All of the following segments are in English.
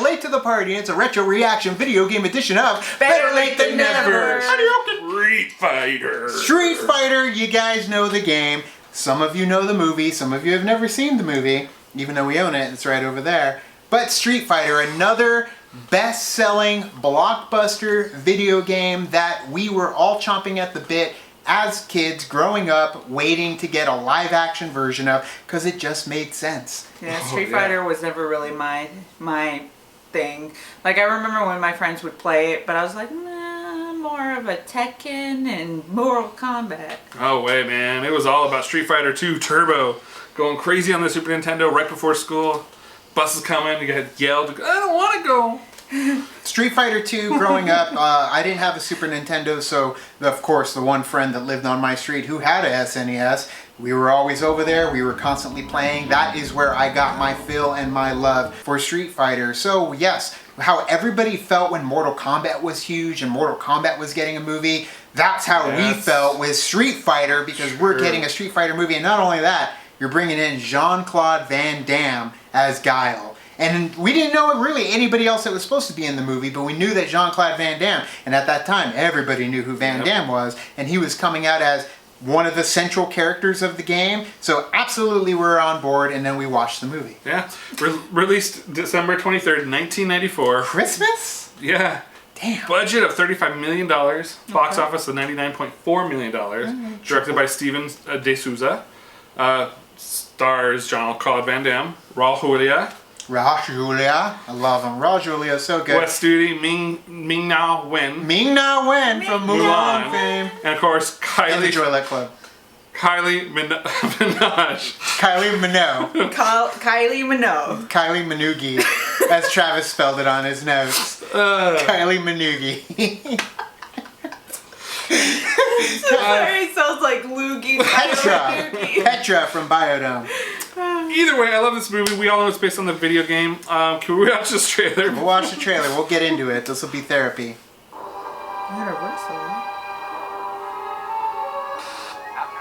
late to the party. It's a retro reaction video game edition of Better Late Than Never. Street Fighter. Street Fighter, you guys know the game. Some of you know the movie, some of you have never seen the movie, even though we own it, it's right over there. But Street Fighter, another best-selling blockbuster video game that we were all chomping at the bit as kids growing up, waiting to get a live-action version of, because it just made sense. Yeah, Street Fighter was never really my thing. Like, I remember when my friends would play it, but I was like, nah, more of a Tekken and Mortal Kombat. Oh, wait, man. It was all about Street Fighter 2 Turbo. Going crazy on the Super Nintendo right before school. Bus is coming, you get yelled, I don't want to go. Street Fighter 2, growing up, I didn't have a Super Nintendo, so of course the one friend that lived on my street who had a SNES, we were always over there, we were constantly playing. That is where I got my fill and my love for Street Fighter. So yes, how everybody felt when Mortal Kombat was huge and Mortal Kombat was getting a movie, that's how we felt with Street Fighter, because we're getting a Street Fighter movie. And not only that, you're bringing in Jean-Claude Van Damme as Guile. And we didn't know really anybody else that was supposed to be in the movie, but we knew that Jean-Claude Van Damme, and at that time, everybody knew who Van Damme was, and he was coming out as one of the central characters of the game. So absolutely we're on board, and then we watched the movie. Yeah. Released December 23rd, 1994. Christmas? Yeah. Damn. Budget of $35 million. Box office of $99.4 million. Directed by Steven De Souza. Stars Jean-Claude Van Damme, Raul Julia. Raul Julia, I love him. Raul Julia is so good. Wes Studi, Ming-Na Wen. Ming-Na Wen from Mulan fame. And of course, And the Joylet Club. Kylie Minaj. Kylie Minogue. Kylie Minogue. Kylie Minogue, as Travis spelled it on his notes. Kylie Minogue. It sounds like Loogie. Petra from Biodome. Either way, I love this movie. We all know it's based on the video game. Can we watch this trailer? We'll watch the trailer. We'll get into it. This will be therapy. After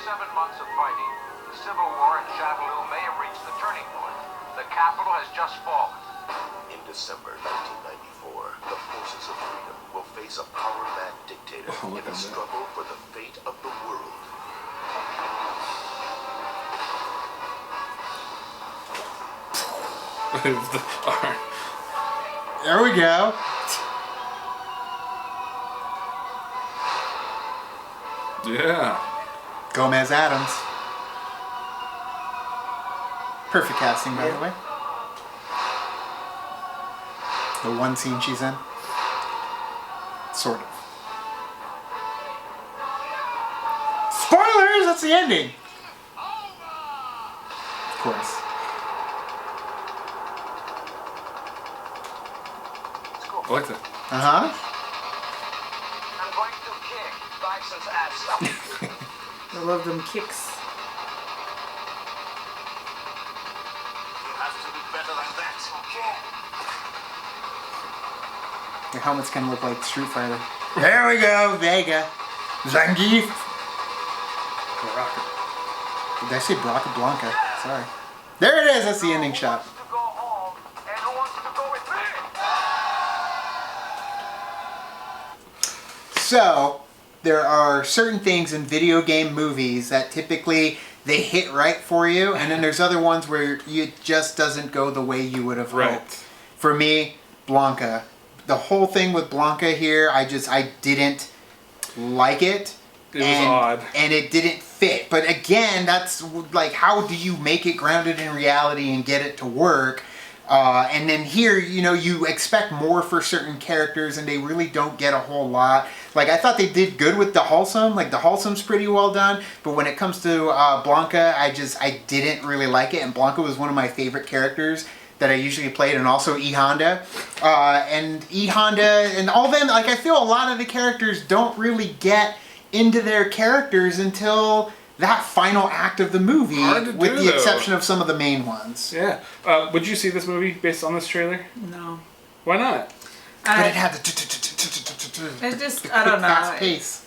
7 months of fighting, the civil war in Shadaloo may have reached the turning point. The capital has just fallen. In December 1994, the forces of freedom will face a power-mad dictator in a struggle for the fate of the world. There we go. Yeah. Gomez Adams. Perfect casting, by the way. The one scene she's in. Sort of. Spoilers! That's the ending! Of course. I like that. Uh-huh. I'm going to kick Bison's ass. I love them kicks. You have to be better than that. Okay. Your helmet's gonna look like Street Fighter. There we go, Vega. Zangief. Baraka. Did I say Baraka Blanca? Sorry. There it is, that's the ending shot. To go home, and who wants to go with me? So, there are certain things in video game movies that typically they hit right for you, and then there's other ones where it just doesn't go the way you would have hoped. For me, Blanca. The whole thing with Blanca here, I didn't like it. It was odd. And it didn't fit. But again, that's like, how do you make it grounded in reality and get it to work? And then here, you expect more for certain characters, and they really don't get a whole lot. Like, I thought they did good with the Wholesome. Like, the Wholesome's pretty well done. But when it comes to Blanca, I didn't really like it. And Blanca was one of my favorite characters that I usually played, and also E Honda. And E Honda and all them, like, I feel a lot of the characters don't really get into their characters until that final act of the movie, with the exception of some of the main ones. Yeah. Would you see this movie based on this trailer? No. Why not? But it had the It just, I don't know. fast pace.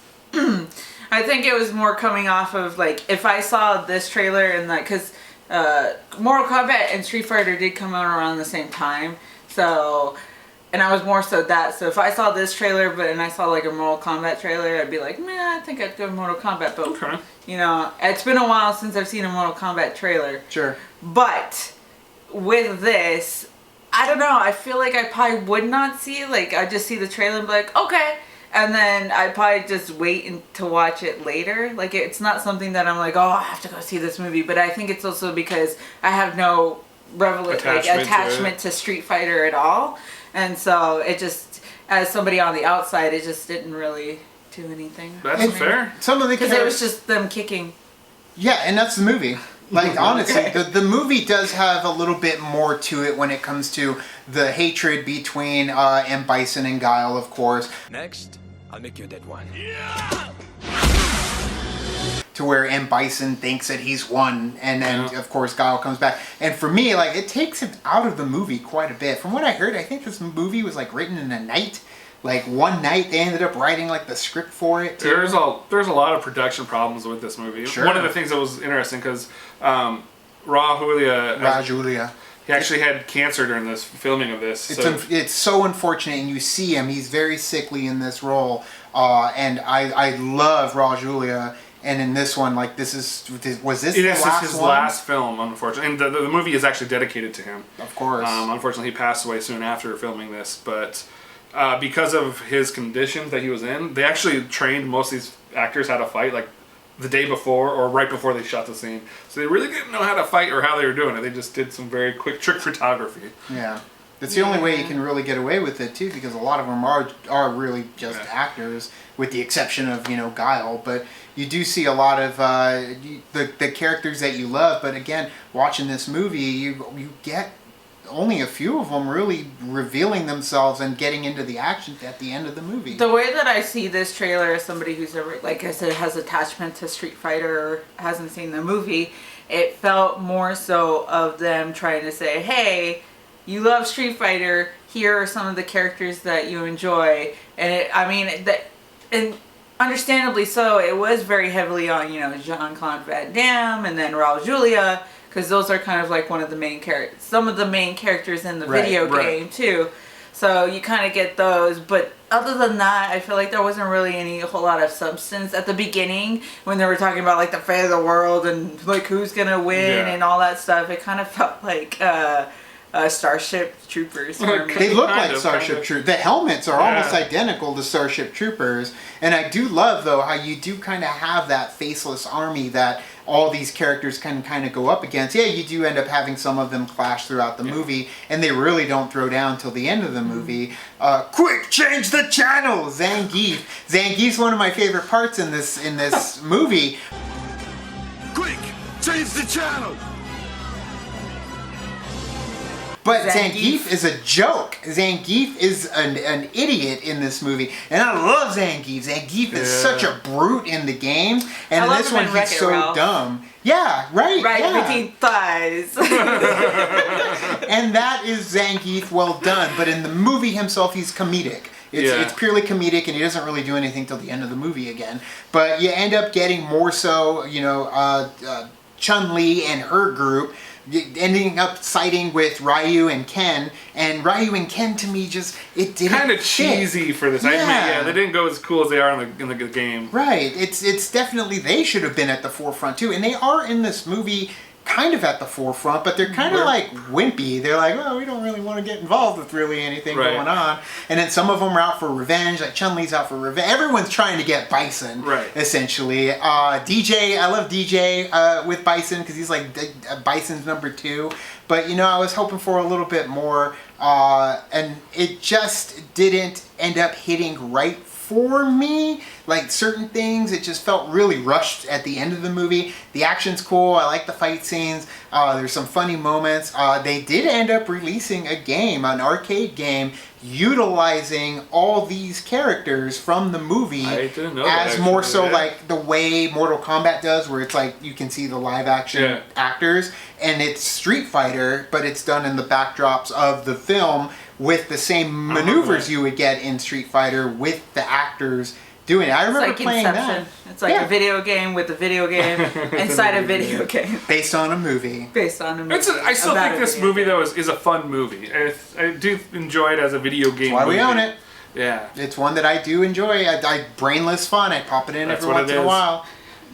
I think it was more coming off of, like, if I saw this trailer and, like, because Mortal Kombat and Street Fighter did come out around the same time. So, and I was more so that. So if I saw this trailer, and I saw like a Mortal Kombat trailer, I'd be like, I think I'd go Mortal Kombat. But Okay. you know, it's been a while since I've seen a Mortal Kombat trailer. Sure. But with this, I don't know. I feel like I probably would not see it. Like, I just see the trailer and be like, okay. And then I probably just wait to watch it later. Like, it's not something that I'm like, oh, I have to go see this movie. But I think it's also because I have no attachment to Street Fighter at all. And so it just, as somebody on the outside, it just didn't really do anything. That's fair. Some of the Because it was just them kicking. Yeah, and that's the movie. Like, honestly, the movie does have a little bit more to it when it comes to the hatred between M. Bison and Guile, of course. Next, I'll make you a dead one. To where M. Bison thinks that he's won, and then, of course, Guile comes back. And for me, like, it takes him out of the movie quite a bit. From what I heard, I think this movie was, like, written in a night. Like, one night, they ended up writing, like, the script for it, too. There's a lot of production problems with this movie. Sure. One of the things that was interesting, because Julia, he actually had cancer during this filming of this. It's so unfortunate, and you see him. He's very sickly in this role. And I love Julia. And in this one, like, was this the last his one? last film, unfortunately. And the movie is actually dedicated to him. Of course. Unfortunately, he passed away soon after filming this. But because of his condition that he was in, they actually trained most of these actors how to fight, like, the day before or right before they shot the scene. So they really didn't know how to fight or how they were doing it. They just did some very quick trick photography. Yeah. That's the only way you can really get away with it, too, because a lot of them are really just actors, with the exception of, Guile. But you do see a lot of the characters that you love. But again, watching this movie, you get only a few of them really revealing themselves and getting into the action at the end of the movie. The way that I see this trailer as somebody who's ever, like I said, has attachment to Street Fighter or hasn't seen the movie, it felt more so of them trying to say, hey, you love Street Fighter, here are some of the characters that you enjoy. And and understandably so, it was very heavily on, Jean-Claude Van Damme and then Raul Julia, because those are kind of like one of the main characters, some of the main characters in the video game too. So you kind of get those, but other than that, I feel like there wasn't really a whole lot of substance at the beginning when they were talking about like the fate of the world and like who's gonna win and all that stuff. It kind of felt like Starship Troopers. They look like Starship Troopers. The helmets are almost identical to Starship Troopers. And I do love, though, how you do kind of have that faceless army that all these characters can kind of go up against. Yeah, you do end up having some of them clash throughout the movie, and they really don't throw down till the end of the movie. Quick, change the channel! Zangief. Zangief's one of my favorite parts in this movie. Quick, change the channel! But Zangief is a joke. Zangief is an idiot in this movie. And I love Zangief. Zangief is such a brute in the game. And in this one, he's so dumb. Yeah, right. Right between thighs. And that is Zangief well done. But in the movie himself, he's comedic. It's purely comedic, and he doesn't really do anything till the end of the movie again. But you end up getting more so, Chun-Li and her group ending up siding with Ryu and Ken, and Ryu and Ken to me it didn't kind of cheesy for this. Yeah. They didn't go as cool as they are in the game. Right. It's definitely, they should have been at the forefront too, and they are in this movie kind of at the forefront, but they're kind of like wimpy. They're like, well, we don't really want to get involved with really anything going on. And then some of them are out for revenge, like Chun-Li's out for revenge. Everyone's trying to get Bison, essentially. DJ, I love DJ with Bison because he's like Bison's number 2. But, I was hoping for a little bit more, and it just didn't end up hitting right for me. Like, certain things, it just felt really rushed at the end of the movie. The action's cool. I like the fight scenes. There's some funny moments. They did end up releasing a game, an arcade game, utilizing all these characters from the movie. I didn't know that, as more so like the way Mortal Kombat does, where it's like you can see the live action actors, and it's Street Fighter, but it's done in the backdrops of the film with the same maneuvers you would get in Street Fighter with the actors doing it. I It's remember like playing Inception. that. It's like Yeah. a video game with a video game inside a video game Based on a movie. based on a movie. I still about think a this video movie game. though is a fun movie. I do enjoy it as a video game. That's why movie. we own it. Yeah. It's one that I do enjoy. I brainless fun. I pop it in That's every what once it in a is. while.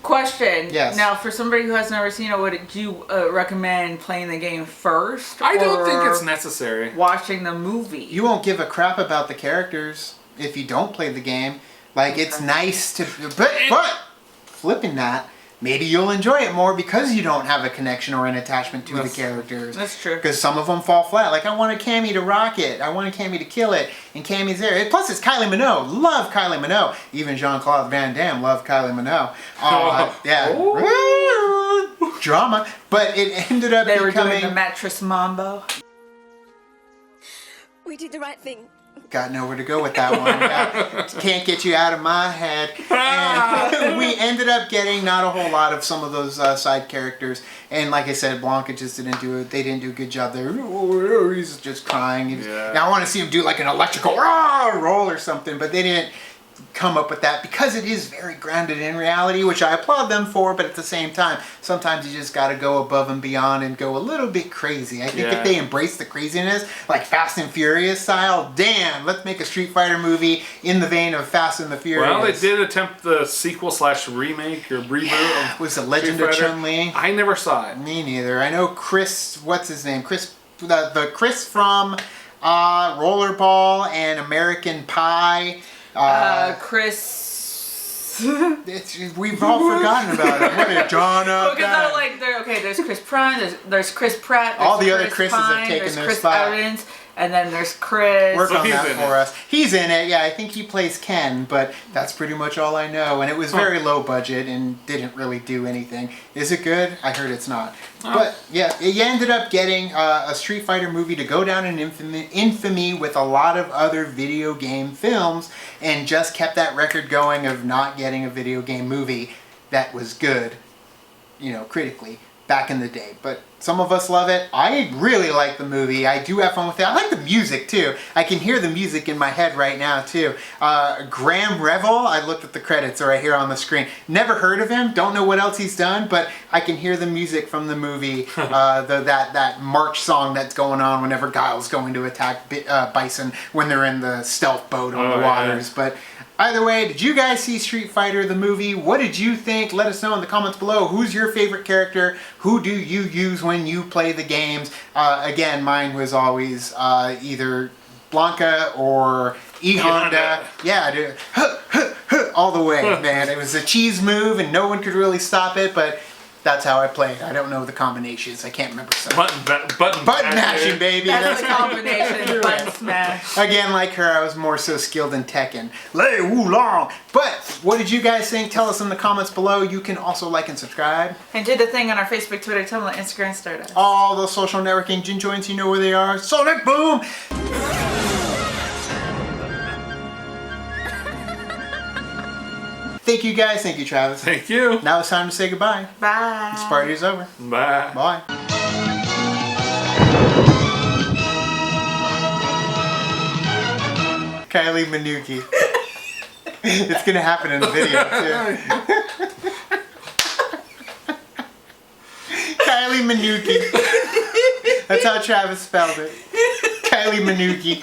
Question. Yes. Now, for somebody who has never seen it, would you recommend playing the game first? I don't think or it's necessary. watching the movie. You won't give a crap about the characters if you don't play the game. Like, it's nice to... But flipping that, maybe you'll enjoy it more because you don't have a connection or an attachment to the characters. That's true. Because some of them fall flat. Like, I wanted Cammy to rock it. I wanted Cammy to kill it. And Cammy's there. Plus, it's Kylie Minogue. Love Kylie Minogue. Even Jean-Claude Van Damme loved Kylie Minogue. Yeah. Drama. But it ended up They were becoming... doing the mattress mambo. We did the right thing. Got nowhere to go with that one. Yeah. Can't get you out of my head. And we ended up getting not a whole lot of some of those side characters. And like I said, Blanca just didn't do it. They didn't do a good job there. He's just crying. Now I want to see him do like an electrical roll or something, but they didn't come up with that because it is very grounded in reality, which I applaud them for, but at the same time, sometimes you just got to go above and beyond and go a little bit crazy. I think if they embrace the craziness, like Fast and Furious style, damn, let's make a Street Fighter movie in the vein of Fast and the Furious. Well, they did attempt the sequel / remake or reboot of Was the Legend Street of Fighter. Chun-Li? I never saw it. Me neither. I know Chris, what's his name? Chris, the Chris from Rollerball and American Pie. Chris. We've all forgotten about it. What a drawn up Because guy. like there's Chris Prime, there's Chris Pratt, there's All the other Chris Chris's have Pine, taken there's their Chris spot. Evans, and then there's Chris. Work So on he's that in for it. us. He's in it, yeah. I think he plays Ken, but that's pretty much all I know. And it was very low budget and didn't really do anything. Is it good? I heard it's not. But yeah, you ended up getting a Street Fighter movie to go down in infamy with a lot of other video game films, and just kept that record going of not getting a video game movie that was good, you know, critically, back in the day. But some of us love it. I really like the movie. I do have fun with it. I like the music too. I can hear the music in my head right now too. Graham Revel, I looked at the credits right here on the screen. Never heard of him. Don't know what else he's done, but I can hear the music from the movie. That march song that's going on whenever Guile's going to attack Bison when they're in the stealth boat on the waters. Yeah. But either way, did you guys see Street Fighter the movie? What did you think? Let us know in the comments below. Who's your favorite character? Who do you use when you play the games? Again, mine was always either Blanca or E-Honda. Yeah, dude. All the way, man. It was a cheese move and no one could really stop it, but that's how I played. I don't know the combinations. I can't remember some. Button Mashing, baby. That's the combination. Button smash. Again, like her, I was more so skilled in Tekken. Lei Wulong. But what did you guys think? Tell us in the comments below. You can also like and subscribe. And do the thing on our Facebook, Twitter, Tumblr, Instagram, Stardust. All those social networking gin joints, you know where they are. Sonic Boom! Thank you guys. Thank you, Travis. Thank you. Now it's time to say goodbye. Bye. This party is over. Bye. Bye. Kylie Minogue. It's gonna happen in the video too. Kylie Minogue. That's how Travis spelled it. Kylie Minogue.